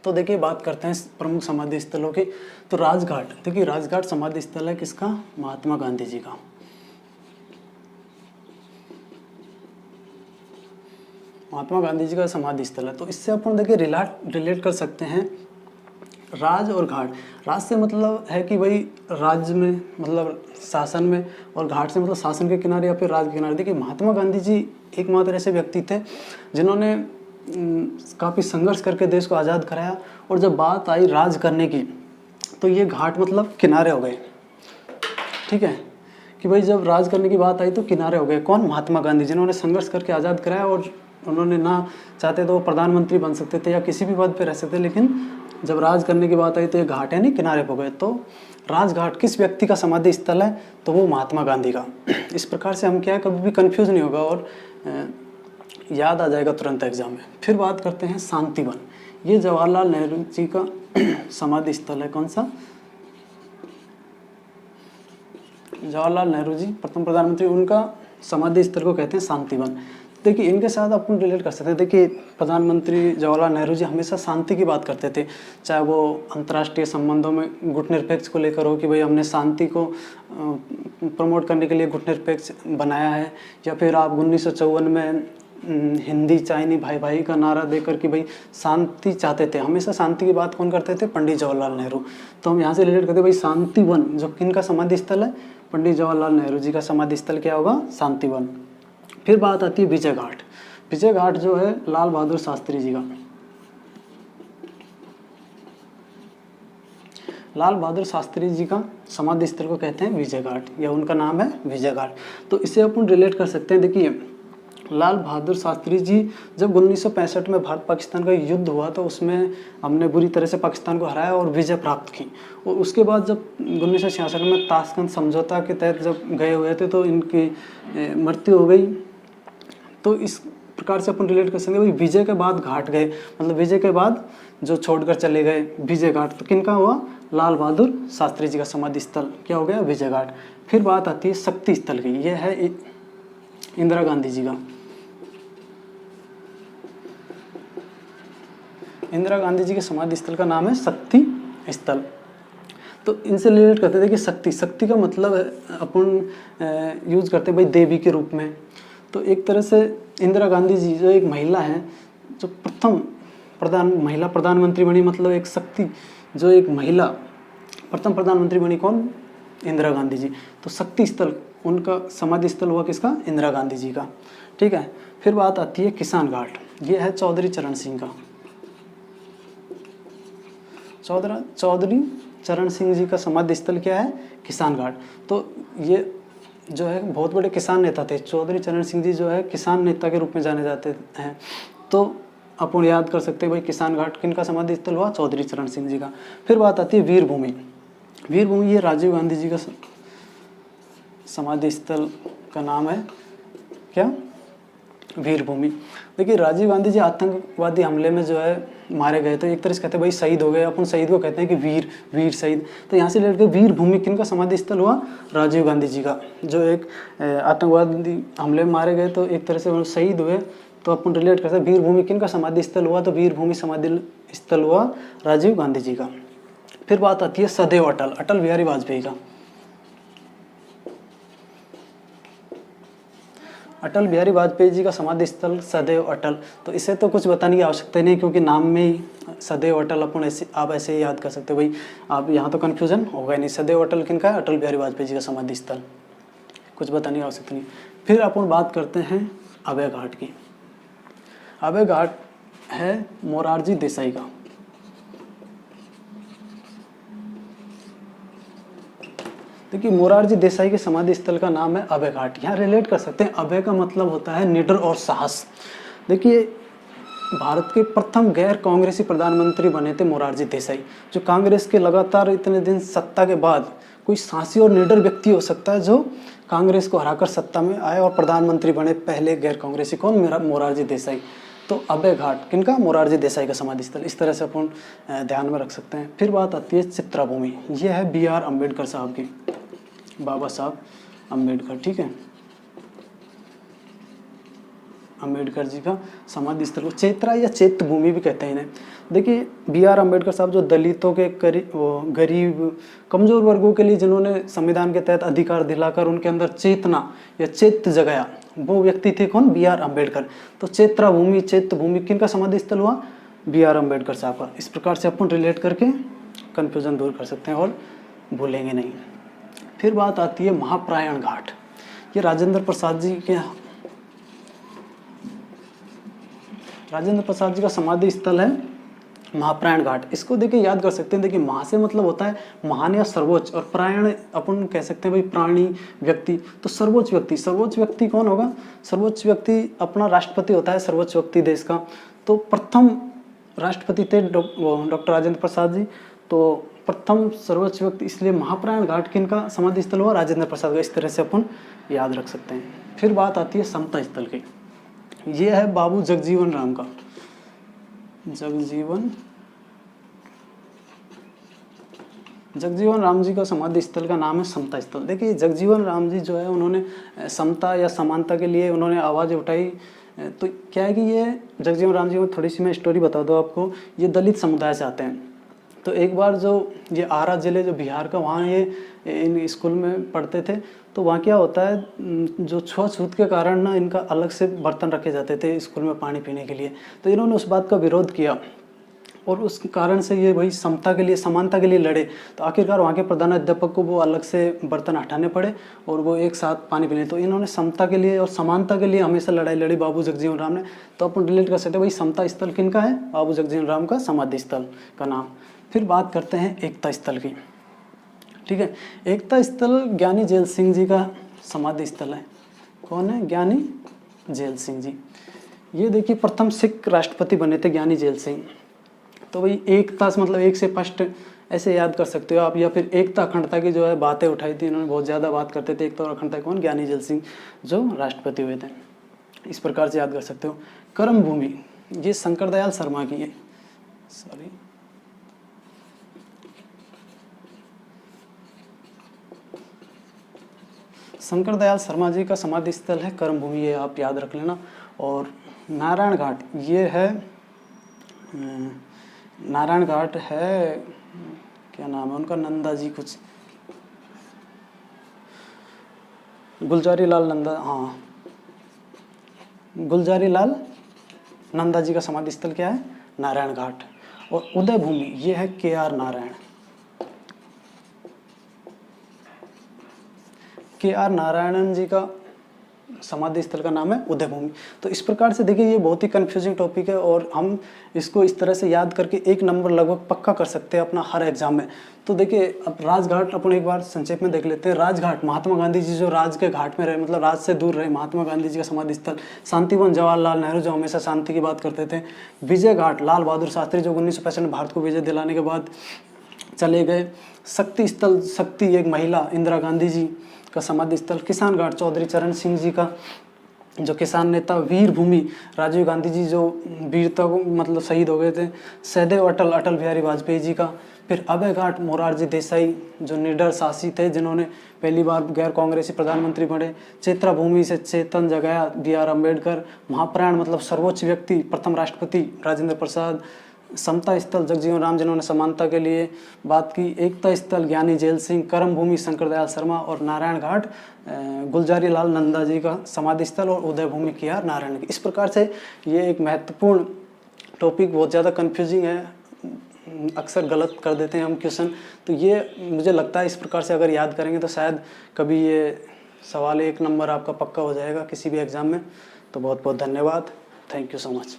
तो देखिए बात करते हैं प्रमुख समाधि स्थलों की। तो राजघाट, देखिए राजघाट समाधि स्थल है किसका? महात्मा गांधी जी का। महात्मा गांधी जी का समाधि स्थल है। तो इससे अपन देखिए रिलेट कर सकते हैं राज और घाट। राज से मतलब है कि भाई राज्य में मतलब शासन में, और घाट से मतलब शासन के किनारे या फिर राज के किनारे। देखिए महात्मा गांधी जी एकमात्र ऐसे व्यक्ति थे जिन्होंने काफ़ी संघर्ष करके देश को आज़ाद कराया, और जब बात आई राज करने की तो ये घाट मतलब किनारे हो गए। ठीक है, कि भाई जब राज करने की बात आई तो किनारे हो गए। कौन? महात्मा गांधी, जिन्होंने संघर्ष करके आज़ाद कराया, और उन्होंने ना चाहते तो वो प्रधानमंत्री बन सकते थे या किसी भी पद पे रह सकते, लेकिन जब राज करने की बात आई तो ये घाट है नहीं किनारे हो गए। तो राजघाट किस व्यक्ति का समाधि स्थल है? तो वो महात्मा गांधी का। इस प्रकार से हम क्या है कभी भी कंफ्यूज नहीं होगा और याद आ जाएगा तुरंत एग्जाम में। फिर बात करते हैं शांतिवन। ये जवाहरलाल नेहरू जी का समाधि स्थल है। कौन सा? जवाहरलाल नेहरू जी प्रथम प्रधानमंत्री, उनका समाधि स्थल को कहते हैं शांतिवन। देखिए इनके साथ अपन रिलेट कर सकते हैं। देखिए प्रधानमंत्री जवाहरलाल नेहरू जी हमेशा शांति की बात करते थे, चाहे वो अंतर्राष्ट्रीय संबंधों में गुटनिरपेक्ष को लेकर हो कि भाई हमने शांति को प्रमोट करने के लिए गुटनिरपेक्ष बनाया है, या फिर आप 1954 में हिंदी चाइनी भाई भाई का नारा देकर कि भाई शांति चाहते थे। हमेशा शांति की बात कौन करते थे? पंडित जवाहरलाल नेहरू। तो हम यहाँ से रिलेट करते हैं भाई शांतिवन जो किनका समाधि स्थल है? पंडित जवाहरलाल नेहरू जी का समाधि स्थल क्या होगा? शांतिवन। फिर बात आती है विजय घाट। विजय घाट जो है लाल बहादुर शास्त्री जी का। लाल बहादुर शास्त्री जी का समाधि स्थल को कहते हैं विजय घाट, या उनका नाम है विजय घाट। तो इसे अपन रिलेट कर सकते हैं। देखिए लाल बहादुर शास्त्री जी जब 1965 में भारत पाकिस्तान का युद्ध हुआ तो उसमें हमने बुरी तरह से पाकिस्तान को हराया और विजय प्राप्त की, और उसके बाद जब 1966 में ताशकंद समझौता के तहत जब गए हुए थे तो इनकी मृत्यु हो गई। तो इस प्रकार से अपन रिलेट कर सकते हैं भाई विजय के बाद घाट गए, मतलब विजय के बाद जो छोड़कर चले गए विजय घाट। तो किनका हुआ? लाल बहादुर शास्त्री जी का समाधि स्थल क्या हो गया? विजय घाट। फिर बात आती है शक्ति स्थल की। यह है इंदिरा गांधी जी का। इंदिरा गांधी जी के समाधि स्थल का नाम है शक्ति स्थल। तो इनसे रिलेट करते थे कि शक्ति का मतलब अपन यूज करते हैं भाई देवी के रूप में। तो एक तरह से इंदिरा गांधी जी जो एक महिला है, जो प्रथम महिला प्रधानमंत्री बनी, मतलब एक शक्ति जो एक महिला प्रथम प्रधानमंत्री बनी। कौन? इंदिरा गांधी जी। तो शक्ति स्थल उनका समाधि स्थल हुआ किसका? इंदिरा गांधी जी का। ठीक है। फिर बात आती है किसान घाट। ये है चौधरी चरण सिंह का। चौधरी चरण सिंह जी का समाधि स्थल क्या है? किसान घाट। तो ये जो है बहुत बड़े किसान नेता थे। चौधरी चरण सिंह जी जो है किसान नेता के रूप में जाने जाते हैं। तो अपन याद कर सकते हैं भाई किसान घाट किनका समाधि स्थल हुआ? चौधरी चरण सिंह जी का। फिर बात आती है वीरभूमि। वीरभूमि ये राजीव गांधी जी का समाधि स्थल का नाम है क्या? वीरभूमि। देखिए राजीव गांधी जी आतंकवादी हमले में जो है मारे गए, तो एक तरह से कहते हैं भाई शहीद हो गए। अपन शहीद को कहते हैं कि वीर शहीद। तो यहाँ से लेकर वीरभूमि किनका समाधि स्थल हुआ? राजीव गांधी जी का, जो एक आतंकवादी हमले में मारे गए, तो एक तरह से वो शहीद हुए। तो अपन रिलेट करते हैं वीरभूमि किनका समाधि स्थल हुआ? तो वीरभूमि समाधि स्थल हुआ राजीव गांधी जी का। फिर बात आती है सदैव अटल, अटल बिहारी वाजपेयी का। अटल बिहारी वाजपेयी जी का समाधि स्थल सदैव अटल। तो इसे तो कुछ बताने की आवश्यकता नहीं, क्योंकि नाम में ही सदैव अटल अपन आप ऐसे ही याद कर सकते हो भाई। आप यहाँ तो कन्फ्यूजन होगा नहीं। सदैव अटल किनका है? अटल बिहारी वाजपेयी जी का समाधि स्थल, कुछ बताने की आवश्यकता नहीं। फिर अपन बात करते हैं अभय घाट की। अभय घाट है मोरारजी देसाई का। देखिए मोरारजी देसाई के समाधि स्थल का नाम है अभय घाट। यहाँ रिलेट कर सकते हैं, अभय का मतलब होता है निडर और साहस। देखिए भारत के प्रथम गैर कांग्रेसी प्रधानमंत्री बने थे मोरारजी देसाई। जो कांग्रेस के लगातार इतने दिन सत्ता के बाद कोई साहसी और निडर व्यक्ति हो सकता है जो कांग्रेस को हराकर सत्ता में आए और प्रधानमंत्री बने पहले गैर कांग्रेसी। कौन? मोरारजी देसाई। तो अभय घाट किनका? मोरारजी देसाई का समाधि स्थल। इस तरह से अपन ध्यान में रख सकते हैं। फिर बात आती है चित्रा भूमि। यह है BR अम्बेडकर साहब की, बाबा साहब अम्बेडकर। ठीक है। अम्बेडकर जी का समाधि स्थल को चैत्रा या चैत्य भूमि भी कहते हैं इन्हें। देखिए B.R. अम्बेडकर साहब जो दलितों के गरीब कमज़ोर वर्गों के लिए जिन्होंने संविधान के तहत अधिकार दिलाकर उनके अंदर चेतना या चैत्य जगाया, वो व्यक्ति थे कौन? B.R. अम्बेडकर। तो चैत्रा भूमि, चैत्य भूमि किन का समाधि स्थल हुआ? B.R. अम्बेडकर साहब का। इस प्रकार से अपन रिलेट करके कन्फ्यूज़न दूर कर सकते हैं और भूलेंगे नहीं। फिर बात आती है महाप्रायण घाट। ये राजेंद्र प्रसाद जी का समाधि स्थल है महाप्रायण घाट। इसको देखिए याद कर सकते हैं। देखिए महा से मतलब होता है महान या सर्वोच्च, और प्रायण अपन कह सकते हैं भाई प्राणी, व्यक्ति। तो सर्वोच्च व्यक्ति कौन होगा? सर्वोच्च व्यक्ति अपना राष्ट्रपति होता है, सर्वोच्च व्यक्ति देश का। तो प्रथम राष्ट्रपति थे डॉक्टर राजेंद्र प्रसाद जी। तो प्रथम सर्वोच्च व्यक्ति, इसलिए महाप्रायण घाट किन का समाधि स्थल हुआ? राजेंद्र प्रसाद का। इस तरह से अपन याद रख सकते हैं। फिर बात आती है समता स्थल की। ये है बाबू जगजीवन राम का। जगजीवन राम जी का समाधि स्थल का नाम है समता स्थल। देखिए जगजीवन राम जी जो है उन्होंने समता या समानता के लिए उन्होंने आवाज़ उठाई। तो क्या है कि ये जगजीवन राम जी को थोड़ी सी मैं स्टोरी बता दूँ आपको। ये दलित समुदाय से आते हैं। तो एक बार जो ये आरा ज़िले जो बिहार का, वहाँ ये इन स्कूल में पढ़ते थे। तो वहाँ क्या होता है, जो छुआछूत के कारण ना इनका अलग से बर्तन रखे जाते थे स्कूल में पानी पीने के लिए। तो इन्होंने उस बात का विरोध किया और उस कारण से ये वही समता के लिए, समानता के लिए लड़े। तो आखिरकार वहाँ के प्रधान अध्यापक को वो अलग से बर्तन हटाने पड़े और वो एक साथ पानी पीने। तो इन्होंने समता के लिए और समानता के लिए हमेशा लड़ाई लड़ी बाबू जगजीवन राम ने। तो अपन रिलेट कर सकते हैं वही समता स्थल किन का है? बाबू जगजीवन राम का समाधि स्थल का नाम। फिर बात करते हैं एकता स्थल की। ठीक है, एकता स्थल ज्ञानी जेल सिंह जी का समाधि स्थल है। कौन है? ज्ञानी जेल सिंह जी। ये देखिए प्रथम सिख राष्ट्रपति बने थे ज्ञानी जेल सिंह। तो भाई एकता से मतलब एक से फर्स्ट ऐसे याद कर सकते हो आप, या फिर एकता अखंडता की जो है बातें उठाई थी इन्होंने, बहुत ज़्यादा बात करते थे एकता और अखंडता। कौन? ज्ञानी जेल सिंह जो राष्ट्रपति हुए थे। इस प्रकार से याद कर सकते हो। कर्म भूमि, ये शंकर दयाल शर्मा की है। शंकर दयाल शर्मा जी का समाधि स्थल है कर्म भूमि, ये आप याद रख लेना। और नारायण घाट, ये है नारायण घाट है, क्या नाम है उनका? नंदा जी कुछ, गुलजारी लाल नंदा, हाँ गुलजारी लाल नंदा जी का समाधि स्थल क्या है? नारायण घाट। और उदय भूमि, ये है KR नारायण। KR नारायणन जी का समाधि स्थल का नाम है उदय भूमि। तो इस प्रकार से देखिए ये बहुत ही कंफ्यूजिंग टॉपिक है और हम इसको इस तरह से याद करके 1 नंबर लगभग पक्का कर सकते हैं अपना हर एग्जाम में। तो देखिए अब राजघाट अपन एक बार संक्षेप में देख लेते हैं। राजघाट, महात्मा गांधी जी जो राज के घाट में रहे, मतलब राज से दूर रहे, महात्मा गांधी जी का समाधि स्थल। शांतिवन, जवाहरलाल नेहरू जो हमेशा शांति की बात करते थे। विजय घाट, लाल बहादुर शास्त्री जो 1965 में भारत को विजय दिलाने के बाद चले गए। शक्ति स्थल, शक्ति एक महिला इंदिरा गांधी जी का समाधि स्थल। किसान घाट, चौधरी चरण सिंह जी का जो किसान नेता। वीर भूमि, राजीव गांधी जी जो वीरता को मतलब शहीद हो गए थे। सदैव अटल, अटल बिहारी वाजपेयी जी का। फिर अभय घाट, मोरारजी देसाई जो निडर शासी थे, जिन्होंने पहली बार गैर कांग्रेसी प्रधानमंत्री बने। चैत्रा भूमि से चेतन जगाया B.R. अम्बेडकर। महाप्राण मतलब सर्वोच्च व्यक्ति, प्रथम राष्ट्रपति राजेंद्र प्रसाद। समता स्थल जगजीवन राम जिन्होंने समानता के लिए बात की। एकता स्थल ज्ञानी जेल सिंह। कर्म भूमि शंकर दयाल शर्मा। और नारायण घाट गुलजारी लाल नंदा जी का समाधि स्थल। और उदय भूमि KR नारायण की। इस प्रकार से ये एक महत्वपूर्ण टॉपिक, बहुत ज़्यादा कन्फ्यूजिंग है, अक्सर गलत कर देते हैं हम क्वेश्चन। तो ये मुझे लगता है इस प्रकार से अगर याद करेंगे तो शायद कभी ये सवाल 1 नंबर आपका पक्का हो जाएगा किसी भी एग्ज़ाम में। तो बहुत बहुत धन्यवाद। Thank you so much.